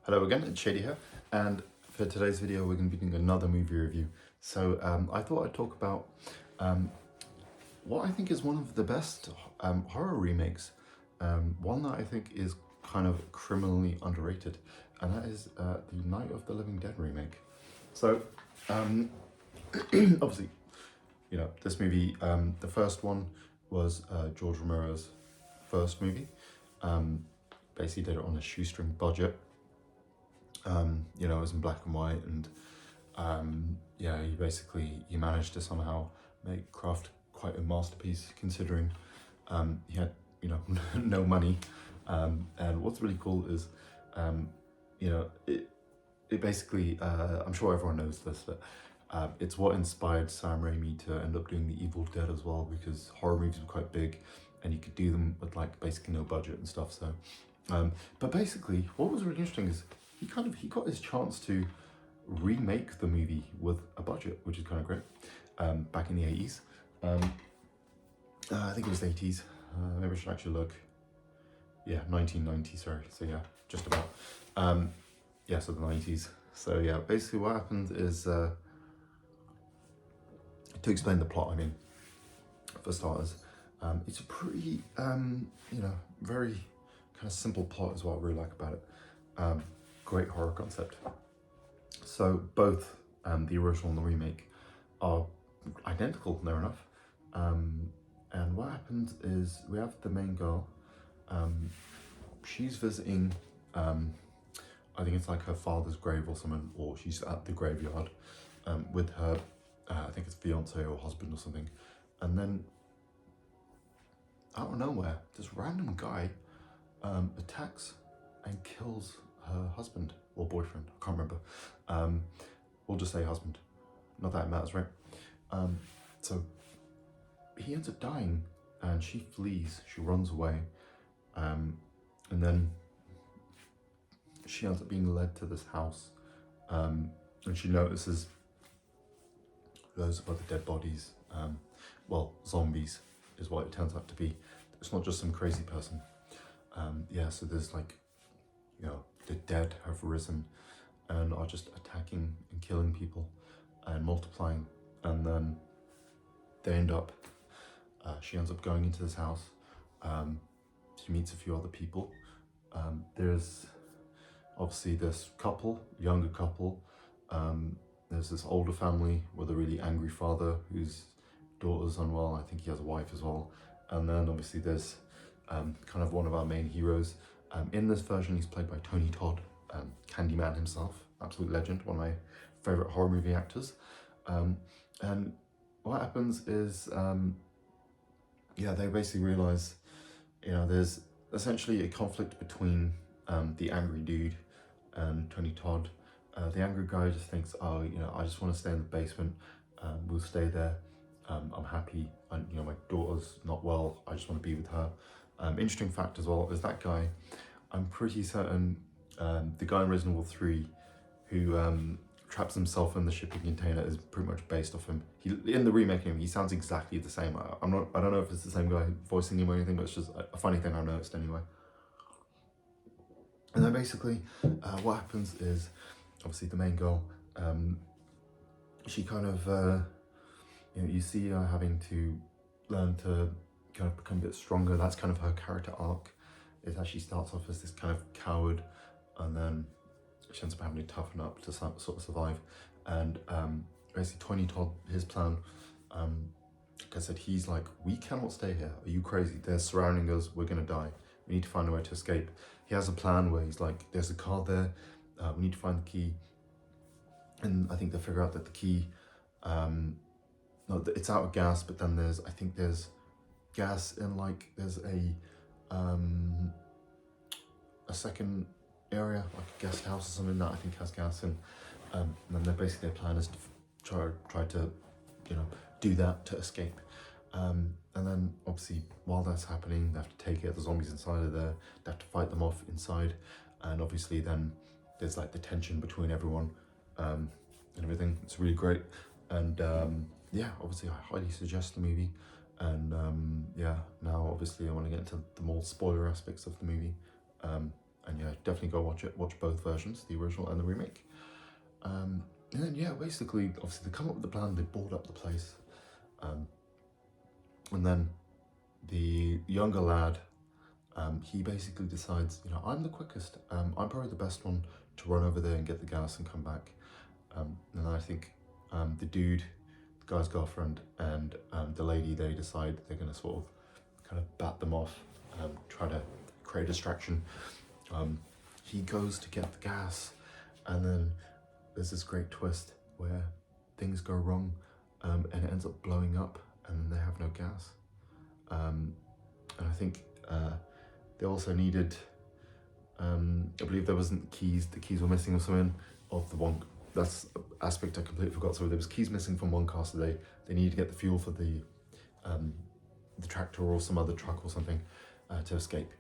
Hello again, it's Shady here, and for today's video we're going to be doing another movie review. So I thought I'd talk about what I think is one of the best horror remakes, one that I think is kind of criminally underrated, and that is the Night of the Living Dead remake. So obviously, you know, this movie, the first one was George Romero's first movie. Basically did it on a shoestring budget. You know, it was in black and white, and yeah, he managed to somehow craft quite a masterpiece considering he had, you know, no money. And what's really cool is, you know, it basically, I'm sure everyone knows this, but it's what inspired Sam Raimi to end up doing The Evil Dead as well, because horror movies were quite big and you could do them with like basically no budget and stuff. So, but basically what was really interesting is he got his chance to remake the movie with a budget, which is kind of great. Back in the 80s, I think it was the 80s. Maybe I should actually look. Yeah, 1990. Sorry. So yeah, just about. Yeah, so the 90s. So yeah, basically what happened is, to explain the plot, I mean, for starters, it's a pretty, you know, very kind of simple plot is what I really like about it. Great horror concept. So both the original and the remake are identical, near enough. And what happens is we have the main girl. She's visiting, I think it's like her father's grave or something, or she's at the graveyard with her, I think it's fiance or husband or something. And then out of nowhere, this random guy attacks and kills her husband or boyfriend, I can't remember. We'll just say husband, not that it matters, right? So he ends up dying and she flees, she runs away, and then she ends up being led to this house, and she notices loads of other dead bodies, well, zombies is what it turns out to be. It's not just some crazy person. Yeah, so there's like, you know, the dead have risen and are just attacking and killing people and multiplying, and then they end up, she ends up going into this house. She meets a few other people. There's obviously this couple, younger couple. There's this older family with a really angry father whose daughter's unwell. I think he has a wife as well. And then obviously there's kind of one of our main heroes. In this version, he's played by Tony Todd, Candyman himself, absolute legend, one of my favorite horror movie actors. And what happens is, yeah, they basically realize, you know, there's essentially a conflict between the angry dude and Tony Todd. The angry guy just thinks, oh, you know, I just want to stay in the basement. We'll stay there. I'm happy. And, you know, my daughter's not well. I just want to be with her. Interesting fact as well is that guy, I'm pretty certain the guy in Resident Evil 3 who traps himself in the shipping container is pretty much based off him. In the remake, he sounds exactly the same. I don't know if it's the same guy voicing him or anything, but it's just a funny thing I've noticed anyway. And then basically, what happens is, obviously the main girl, she kind of, you know, you see her having to learn to kind of become a bit stronger. That's kind of her character arc, is that she starts off as this kind of coward, and then she ends up having to toughen up to sort of survive. And basically Tony Todd, his plan, like I said, he's like, we cannot stay here. Are you crazy? They're surrounding us. We're gonna die. We need to find a way to escape. He has a plan where he's like, there's a car there. We need to find the key. And I think they figure out that the key, no, it's out of gas, but then I think there's gas in like, there's a second area, like a guest house or something that I think has gas in. And then basically their plan is to try to, you know, do that to escape. And then obviously while that's happening, they have to take it, the zombies inside of there, they have to fight them off inside. And obviously then there's like the tension between everyone and everything. It's really great. And yeah, obviously I highly suggest the movie. And yeah, now obviously I want to get into the more spoiler aspects of the movie. And yeah, definitely go watch it. Watch both versions, the original and the remake. And then yeah, basically, obviously they come up with the plan. They board up the place, and then the younger lad, he basically decides, I'm the quickest. I'm probably the best one to run over there and get the gas and come back. And I think the dude, the guy's girlfriend, and the lady, they decide they're going to sort of kind of bat them off, try to create a distraction. He goes to get the gas, and then there's this great twist where things go wrong, and it ends up blowing up, and then they have no gas. And I think they also needed, I believe there wasn't keys, the keys were missing or something of the one, that's an aspect I completely forgot. So there was keys missing from one car, so they needed to get the fuel for the tractor or some other truck or something to escape.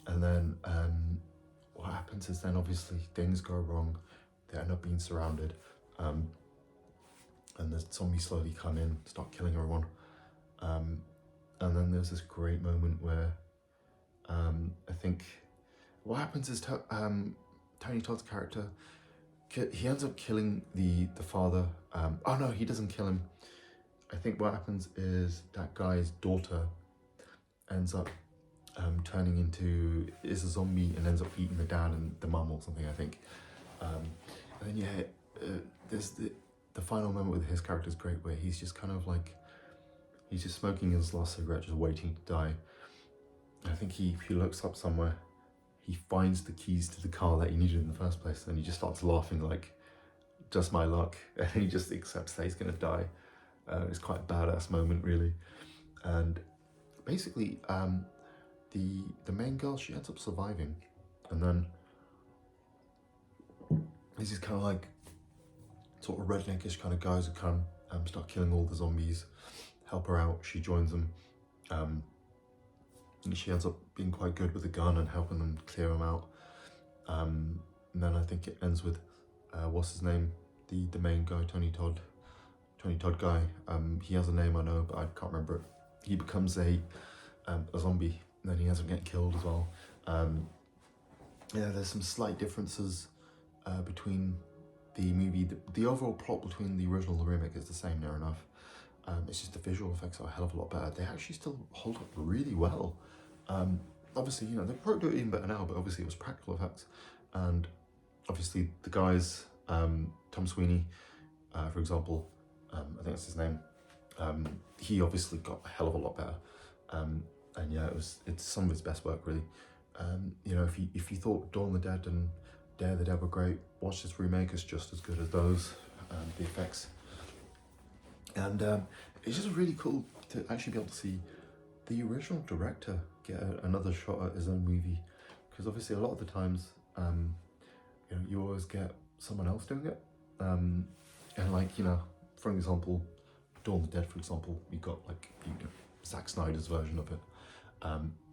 And then what happens is then obviously things go wrong, they end up being surrounded, and the zombies slowly come in, start killing everyone. And then there's this great moment where I think what happens is Tony Todd's character, he ends up killing the father. Oh no, he doesn't kill him. I think what happens is that guy's daughter ends up turning into, is a zombie and ends up eating the dad and the mum or something, I think. And then yeah, there's the final moment with his character is great, where he's just kind of like, he's just smoking his last cigarette, just waiting to die. I think he looks up somewhere, he finds the keys to the car that he needed in the first place, and he just starts laughing like, just my luck, and he just accepts that he's gonna die. It's quite a badass moment, really. And basically, the main girl, she ends up surviving, and then these kind of like sort of redneckish kind of guys who come start killing all the zombies, help her out. She joins them, and she ends up being quite good with a gun and helping them clear them out. And then I think it ends with what's his name, the main guy, Tony Todd guy. He has a name, I know, but I can't remember it. He becomes a zombie, and then he ends up getting killed as well. Yeah, there's some slight differences between the movie. The overall plot between the original and the remake is the same, near enough. It's just the visual effects are a hell of a lot better. They actually still hold up really well. Obviously, they probably do it even better now, but obviously it was practical effects. And obviously the guys, Tom Sweeney, for example, I think that's his name, he obviously got a hell of a lot better. And yeah, it's some of his best work, really. If you thought Dawn of the Dead and Day of the Dead were great, watch this remake. It's just as good as those, the effects. And it's just really cool to actually be able to see the original director get another shot at his own movie, because obviously a lot of the times, you always get someone else doing it. And like, for example, Dawn of the Dead, for example, we got like Zack Snyder's version of it,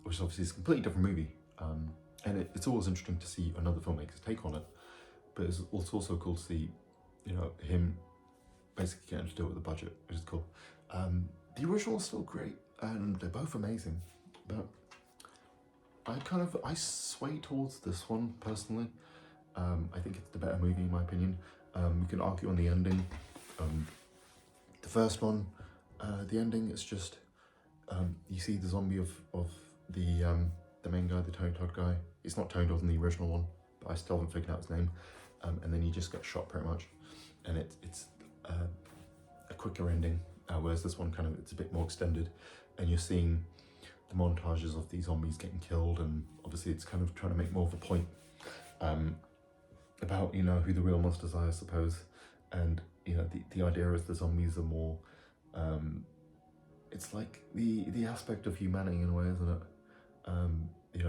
which obviously is a completely different movie. And it's always interesting to see another filmmaker's take on it, but it's also cool to see, him basically getting to do it with the budget, which is cool. The original is still great, and they're both amazing, but I sway towards this one personally. I think it's the better movie in my opinion. We can argue on the ending. The first one, the ending is just, you see the zombie of the main guy, the Tony Todd guy. It's not Tony Todd in the original one, but I still haven't figured out his name. And then he just gets shot pretty much, and it's a quicker ending, whereas this one it's a bit more extended, and you're seeing the montages of these zombies getting killed, and obviously it's kind of trying to make more of a point about who the real monsters are, I suppose. And the idea is the zombies are more, it's like the aspect of humanity in a way, isn't it?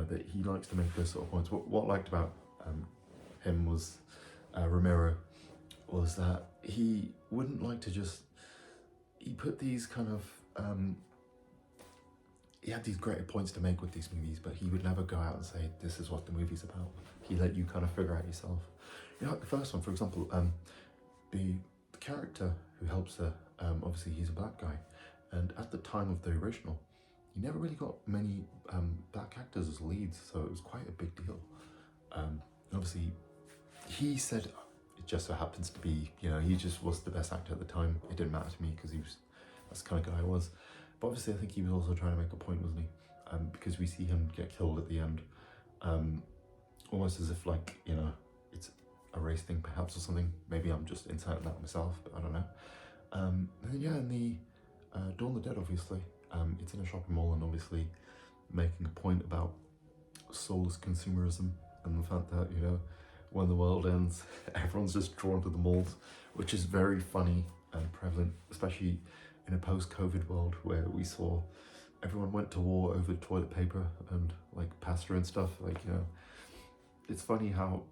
That he likes to make those sort of points. What I liked about him was Romero, was that he wouldn't like to he put these he had these great points to make with these movies, but he would never go out and say, this is what the movie's about. He let you figure out yourself. Like the first one, for example, the character who helps her, obviously he's a black guy, and at the time of the original, you never really got many black actors as leads, so it was quite a big deal. Obviously, he said it just so happens to be, you know, he just was the best actor at the time. It didn't matter to me because that's the kind of guy I was. But obviously, I think he was also trying to make a point, wasn't he? Because we see him get killed at the end, almost as if like, you know, it's a race thing perhaps or something. Maybe I'm just inserting that myself, but I don't know. And then, yeah, in the Dawn of the Dead, obviously, it's in a shopping mall and obviously making a point about soulless consumerism and the fact that, you know, when the world ends, everyone's just drawn to the malls, which is very funny and prevalent, especially in a post-COVID world where we saw everyone went to war over toilet paper and like pasta and stuff. Like, you know, it's funny how,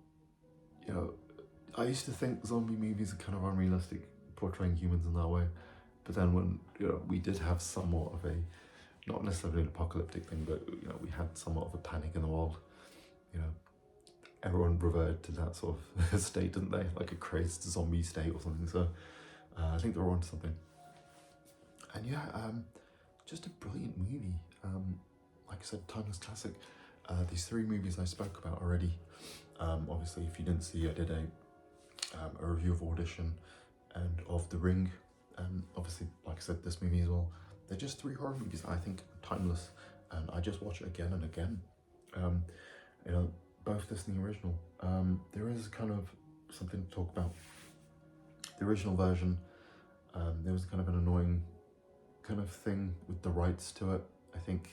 you know, I used to think zombie movies are kind of unrealistic, portraying humans in that way. But then when, you know, we did have somewhat of a, not necessarily an apocalyptic thing, but, you know, we had somewhat of a panic in the world, you know, everyone reverted to that sort of state, didn't they? Like a crazed zombie state or something. So I think they were onto something. And yeah, just a brilliant movie. Like I said, timeless classic. These three movies I spoke about already. Obviously, if you didn't see, I did a review of Audition and of The Ring. And obviously, like I said, this movie as well. They're just three horror movies I think are timeless, and I just watch it again and again. You know, both this and the original. There is kind of something to talk about. The original version, there was kind of an annoying kind of thing with the rights to it. I think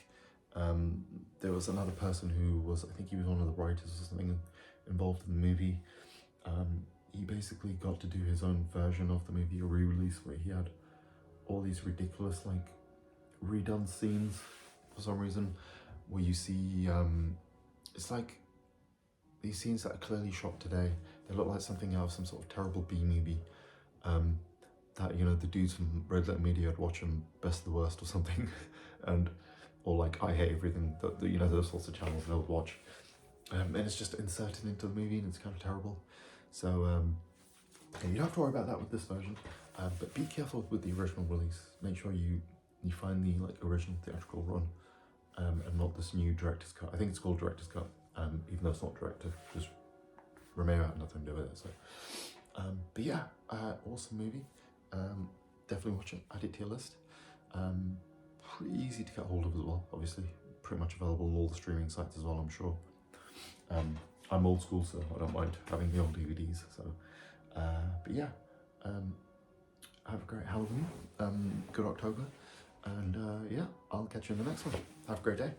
there was another person who was, I think he was one of the writers or something involved in the movie. He basically got to do his own version of the movie, a re-release, where he had all these ridiculous like redone scenes for some reason, where you see it's like these scenes that are clearly shot today. They look like something out of some sort of terrible B movie that, you know, the dudes from Red Letter Media would watch on Best of the Worst or something, and or like I Hate Everything, that you know, those sorts of channels they would watch, and it's just inserted into the movie and it's kind of terrible. So yeah, you don't have to worry about that with this version, but be careful with the original release. Make sure you find the like original theatrical run, and not this new director's cut. I think it's called director's cut, even though it's not director, because Romero had nothing to do with it. So, but yeah, awesome movie. Definitely watch it. Add it to your list. Pretty easy to get hold of as well. Obviously, pretty much available on all the streaming sites as well, I'm sure. I'm old school, so I don't mind having the old DVDs. So, but yeah, have a great Halloween. Good October, and yeah, I'll catch you in the next one. Have a great day.